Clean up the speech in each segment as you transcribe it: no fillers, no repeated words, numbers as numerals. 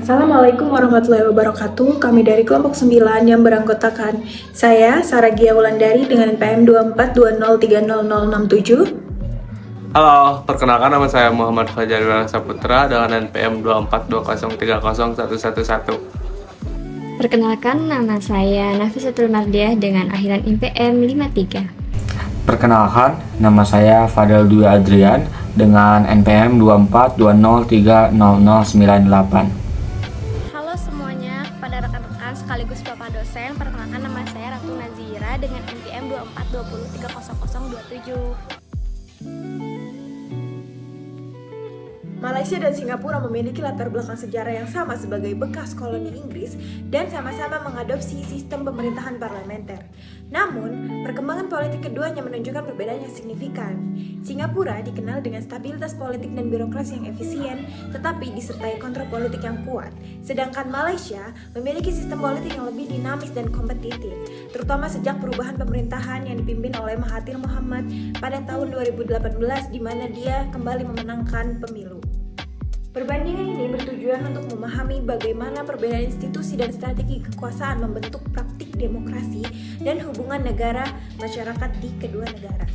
Assalamualaikum warahmatullahi wabarakatuh. Kami dari kelompok 9 yang beranggotakan saya, Saragia Wulandari dengan NPM 2420306067. Halo, perkenalkan nama saya Muhammad Fajar Wilang Saputra dengan NPM 2420301111. Perkenalkan, nama saya Nafisatul Mardiah dengan akhiran NPM 53. Perkenalkan, nama saya Fadel Dwi Adrian dengan NPM 2420300098. Halo semuanya, kepada rekan-rekan sekaligus Bapak dosen, perkenalkan nama saya Ratu Nazira dengan NPM 2420300027. Malaysia dan Singapura memiliki latar belakang sejarah yang sama sebagai bekas koloni Inggris dan sama-sama mengadopsi sistem pemerintahan parlementer. Namun, perkembangan politik keduanya menunjukkan perbedaan yang signifikan. Singapura dikenal dengan stabilitas politik dan birokrasi yang efisien, tetapi disertai kontrol politik yang kuat. Sedangkan Malaysia memiliki sistem politik yang lebih dinamis dan kompetitif, terutama sejak perubahan pemerintahan yang dipimpin oleh Mahathir Mohamad pada tahun 2018 di mana dia kembali memenangkan pemilu. Perbandingan ini bertujuan untuk memahami bagaimana perbedaan institusi dan strategi kekuasaan membentuk praktik demokrasi dan hubungan negara masyarakat di kedua negara.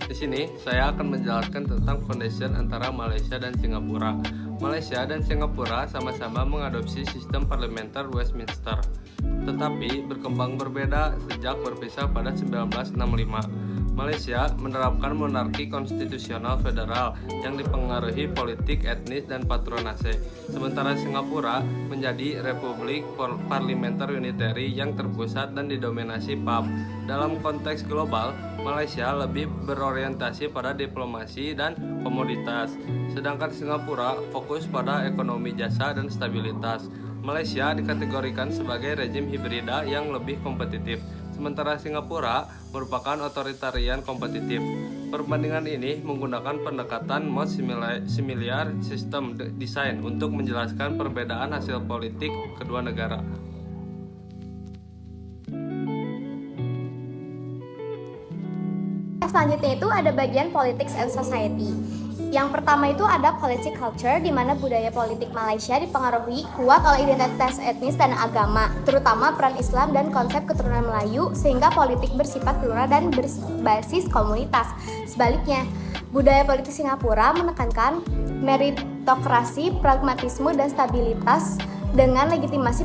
Di sini, saya akan menjelaskan tentang foundation antara Malaysia dan Singapura. Malaysia dan Singapura sama-sama mengadopsi sistem parlementer Westminster, tetapi berkembang berbeda sejak berpisah pada 1965. Malaysia menerapkan monarki konstitusional federal yang dipengaruhi politik etnis dan patronase, sementara Singapura menjadi republik parlementer unitary yang terpusat dan didominasi PAB. Dalam konteks global, Malaysia lebih berorientasi pada diplomasi dan komoditas, sedangkan Singapura fokus pada ekonomi jasa dan stabilitas. Malaysia dikategorikan sebagai rezim hibrida yang lebih kompetitif, sementara Singapura merupakan otoritarian kompetitif. Perbandingan ini menggunakan pendekatan most similar system design untuk menjelaskan perbedaan hasil politik kedua negara. Selanjutnya itu ada bagian politics and society. Yang pertama itu ada politic culture, di mana budaya politik Malaysia dipengaruhi kuat oleh identitas etnis dan agama, terutama peran Islam dan konsep keturunan Melayu, sehingga politik bersifat plural dan berbasis komunitas. Sebaliknya, budaya politik Singapura menekankan meritokrasi, pragmatisme, dan stabilitas dengan legitimasi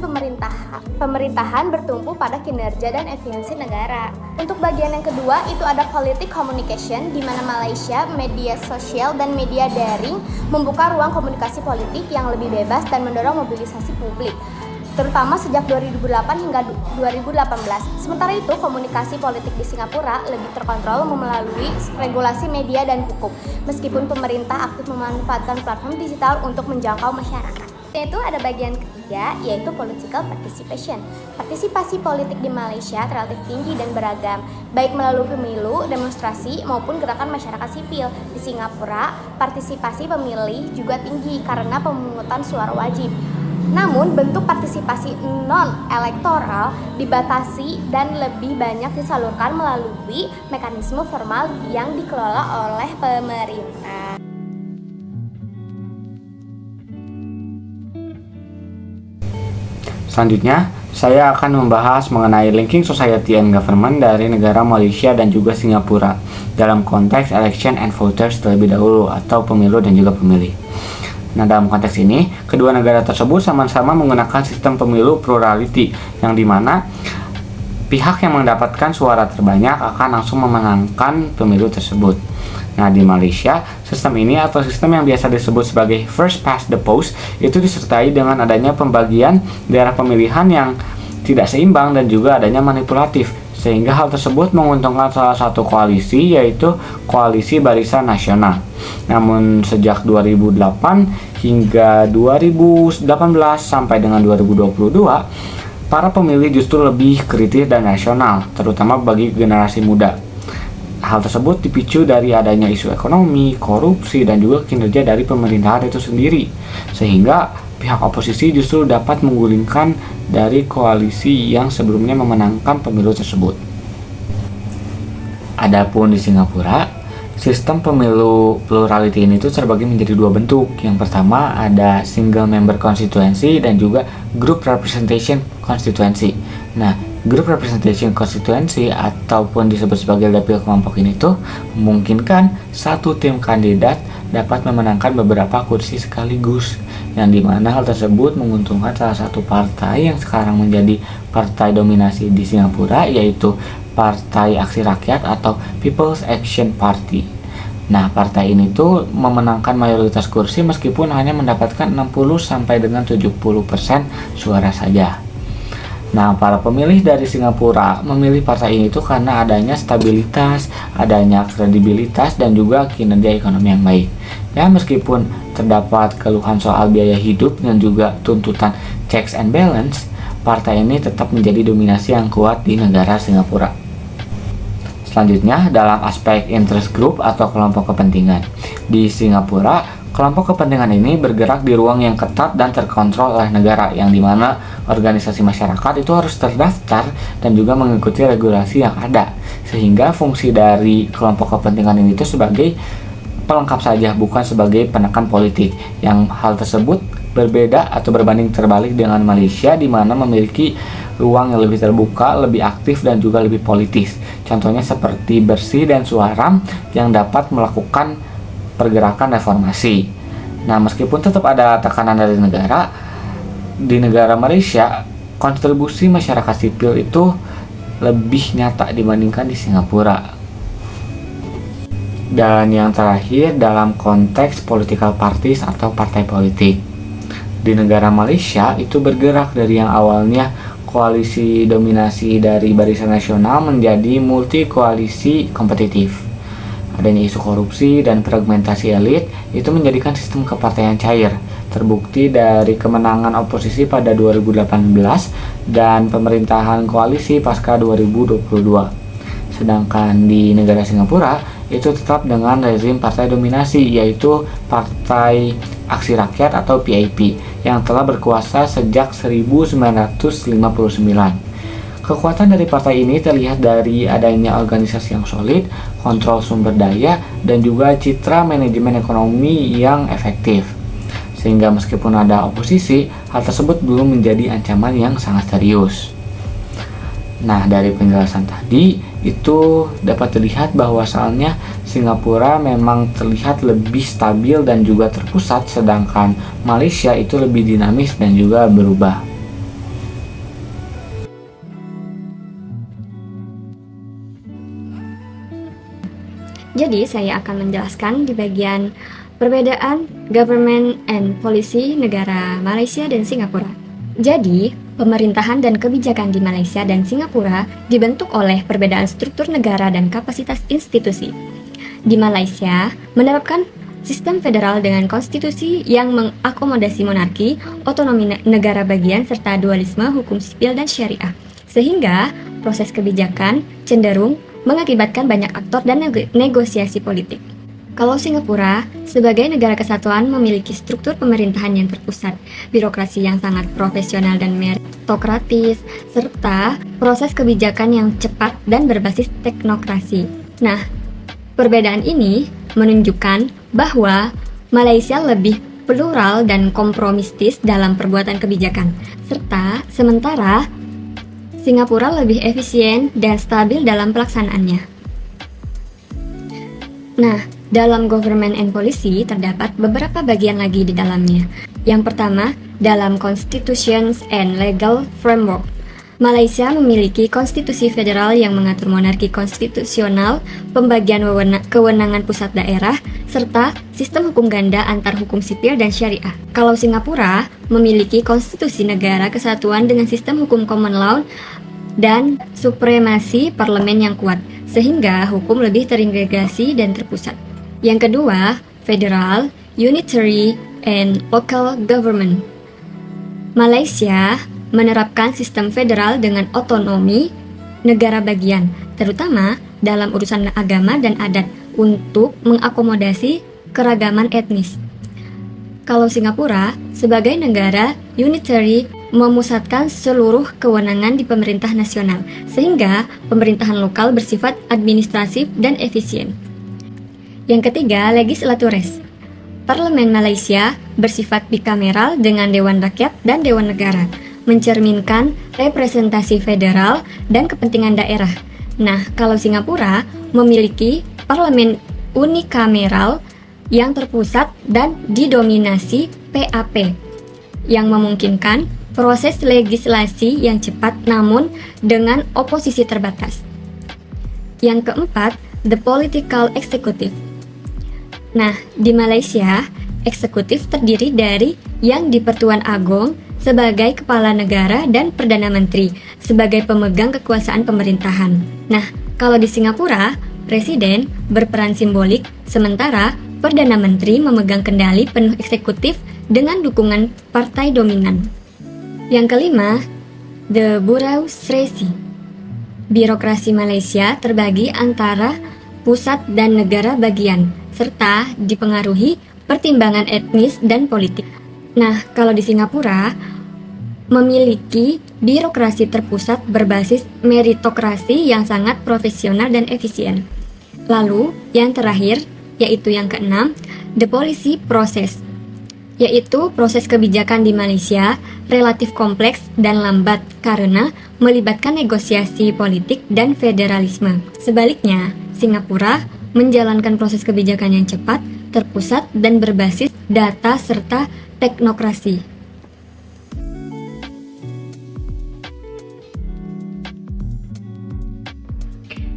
pemerintahan bertumpu pada kinerja dan efisiensi negara. Untuk bagian yang kedua itu ada politik communication, di mana Malaysia, media sosial dan media daring membuka ruang komunikasi politik yang lebih bebas dan mendorong mobilisasi publik, terutama sejak 2008 hingga 2018. Sementara itu, komunikasi politik di Singapura lebih terkontrol melalui regulasi media dan hukum, meskipun pemerintah aktif memanfaatkan platform digital untuk menjangkau masyarakat. Itu ada bagian ketiga, yaitu political participation. Partisipasi politik di Malaysia relatif tinggi dan beragam, baik melalui pemilu, demonstrasi, maupun gerakan masyarakat sipil. Di Singapura, partisipasi pemilih juga tinggi karena pemungutan suara wajib. Namun, bentuk partisipasi non-elektoral dibatasi dan lebih banyak disalurkan melalui mekanisme formal yang dikelola oleh pemerintah. Selanjutnya, saya akan membahas mengenai linking society and government dari negara Malaysia dan juga Singapura dalam konteks election and voters terlebih dahulu atau pemilu dan juga pemilih. Nah, dalam konteks ini, kedua negara tersebut sama-sama menggunakan sistem pemilu plurality yang dimana pihak yang mendapatkan suara terbanyak akan langsung memenangkan pemilu tersebut. Nah, di Malaysia, sistem ini atau sistem yang biasa disebut sebagai first past the post itu disertai dengan adanya pembagian daerah pemilihan yang tidak seimbang dan juga adanya manipulatif, sehingga hal tersebut menguntungkan salah satu koalisi, yaitu Koalisi Barisan Nasional. Namun sejak 2008 hingga 2018 sampai dengan 2022, para pemilih justru lebih kritis dan nasional, terutama bagi generasi muda. Hal tersebut dipicu dari adanya isu ekonomi, korupsi, dan juga kinerja dari pemerintahan itu sendiri, sehingga pihak oposisi justru dapat menggulingkan dari koalisi yang sebelumnya memenangkan pemilu tersebut. Adapun di Singapura, Sistem pemilu plurality ini tuh terbagi menjadi dua bentuk. Yang pertama ada single member constituency dan juga group representation constituency. Nah, group representation constituency ataupun disebut sebagai dapil kelompok ini tuh memungkinkan satu tim kandidat dapat memenangkan beberapa kursi sekaligus, yang dimana hal tersebut menguntungkan salah satu partai yang sekarang menjadi partai dominasi di Singapura, yaitu Partai Aksi Rakyat atau People's Action Party. Nah, partai ini tuh memenangkan mayoritas kursi meskipun hanya mendapatkan 60 sampai dengan 70% suara saja. Nah, para pemilih dari Singapura memilih partai ini tuh karena adanya stabilitas, adanya kredibilitas, dan juga kinerja ekonomi yang baik. Ya, meskipun terdapat keluhan soal biaya hidup dan juga tuntutan checks and balance, partai ini tetap menjadi dominasi yang kuat di negara Singapura. Selanjutnya, dalam aspek interest group atau kelompok kepentingan. Di Singapura, kelompok kepentingan ini bergerak di ruang yang ketat dan terkontrol oleh negara, yang dimana organisasi masyarakat itu harus terdaftar dan juga mengikuti regulasi yang ada. Sehingga fungsi dari kelompok kepentingan ini itu sebagai pelengkap saja, bukan sebagai penekan politik. Yang hal tersebut berbeda atau berbanding terbalik dengan Malaysia, di mana memiliki ruang yang lebih terbuka, lebih aktif, dan juga lebih politis. Contohnya seperti Bersih dan Suaram yang dapat melakukan pergerakan reformasi. Nah, meskipun tetap ada tekanan dari negara, di negara Malaysia, kontribusi masyarakat sipil itu lebih nyata dibandingkan di Singapura. Dan yang terakhir, dalam konteks political parties atau partai politik. Di negara Malaysia itu bergerak dari yang awalnya koalisi dominasi dari Barisan Nasional menjadi multi koalisi kompetitif. Adanya isu korupsi dan fragmentasi elit itu menjadikan sistem kepartaian cair. Terbukti dari kemenangan oposisi pada 2018 dan pemerintahan koalisi pasca 2022. Sedangkan di negara Singapura itu tetap dengan rezim partai dominasi, yaitu Partai Aksi Rakyat atau PAP yang telah berkuasa sejak 1959. Kekuatan dari partai ini terlihat dari adanya organisasi yang solid, kontrol sumber daya, dan juga citra manajemen ekonomi yang efektif. Sehingga meskipun ada oposisi, hal tersebut belum menjadi ancaman yang sangat serius. Nah, dari penjelasan tadi itu dapat terlihat bahwasannya Singapura memang terlihat lebih stabil dan juga terpusat, sedangkan Malaysia itu lebih dinamis dan juga berubah. Jadi, saya akan menjelaskan di bagian perbedaan government and policy negara Malaysia dan Singapura. Jadi, pemerintahan dan kebijakan di Malaysia dan Singapura dibentuk oleh perbedaan struktur negara dan kapasitas institusi. Di Malaysia, menerapkan sistem federal dengan konstitusi yang mengakomodasi monarki, otonomi negara bagian, serta dualisme hukum sipil dan syariah. Sehingga, proses kebijakan cenderung mengakibatkan banyak aktor dan negosiasi politik. Kalau Singapura, sebagai negara kesatuan, memiliki struktur pemerintahan yang terpusat, birokrasi yang sangat profesional dan meritokratis, serta proses kebijakan yang cepat dan berbasis teknokrasi. Nah, perbedaan ini menunjukkan bahwa Malaysia lebih plural dan kompromistis dalam perbuatan kebijakan, serta sementara Singapura lebih efisien dan stabil dalam pelaksanaannya. Nah, dalam government and policy terdapat beberapa bagian lagi di dalamnya. Yang pertama, dalam constitutions and legal framework. Malaysia memiliki konstitusi federal yang mengatur monarki konstitusional, pembagian kewenangan pusat daerah, serta sistem hukum ganda antar hukum sipil dan syariah. Kalau Singapura memiliki konstitusi negara kesatuan dengan sistem hukum common law dan supremasi parlemen yang kuat, sehingga hukum lebih terintegrasi dan terpusat. Yang kedua, federal, unitary, and local government. Malaysia menerapkan sistem federal dengan otonomi negara bagian, terutama dalam urusan agama dan adat untuk mengakomodasi keragaman etnis. Kalau Singapura, sebagai negara unitary, memusatkan seluruh kewenangan di pemerintah nasional, sehingga pemerintahan lokal bersifat administratif dan efisien. Yang ketiga, legislatures. Parlemen Malaysia bersifat bikameral dengan Dewan Rakyat dan Dewan Negara, mencerminkan representasi federal dan kepentingan daerah. Nah, kalau Singapura memiliki parlemen unikameral yang terpusat dan didominasi PAP, yang memungkinkan proses legislasi yang cepat namun dengan oposisi terbatas. Yang keempat, the political executive. Nah, di Malaysia, eksekutif terdiri dari Yang di-Pertuan Agong sebagai kepala negara dan Perdana Menteri sebagai pemegang kekuasaan pemerintahan. Nah, kalau di Singapura, Presiden berperan simbolik, sementara Perdana Menteri memegang kendali penuh eksekutif dengan dukungan partai dominan. Yang kelima, the bureaucracy. Birokrasi Malaysia terbagi antara pusat dan negara bagian, serta dipengaruhi pertimbangan etnis dan politik. Nah, kalau di Singapura, memiliki birokrasi terpusat berbasis meritokrasi yang sangat profesional dan efisien. Lalu, yang terakhir, yaitu yang keenam, the policy process, yaitu proses kebijakan di Malaysia relatif kompleks dan lambat karena melibatkan negosiasi politik dan federalisme. Sebaliknya, Singapura menjalankan proses kebijakan yang cepat, terpusat, dan berbasis data serta teknokrasi.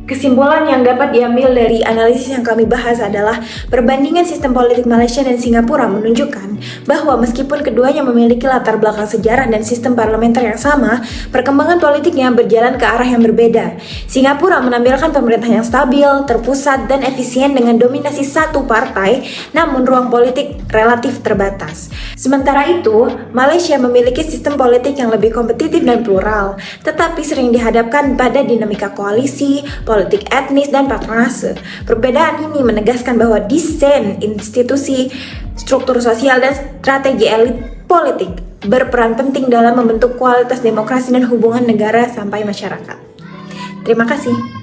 Kesimpulan yang dapat diambil dari analisis yang kami bahas adalah perbandingan sistem politik Malaysia dan Singapura menunjukkan bahwa meskipun keduanya memiliki latar belakang sejarah dan sistem parlementer yang sama, perkembangan politiknya berjalan ke arah yang berbeda. Singapura menampilkan pemerintah yang stabil, terpusat, dan efisien dengan dominasi satu partai, namun ruang politik relatif terbatas. Sementara itu, Malaysia memiliki sistem politik yang lebih kompetitif dan plural, tetapi sering dihadapkan pada dinamika koalisi, politik etnis, dan patronase. Perbedaan ini menegaskan bahwa desain institusi, struktur sosial, dan strategi elit politik berperan penting dalam membentuk kualitas demokrasi dan hubungan negara sampai masyarakat. Terima kasih.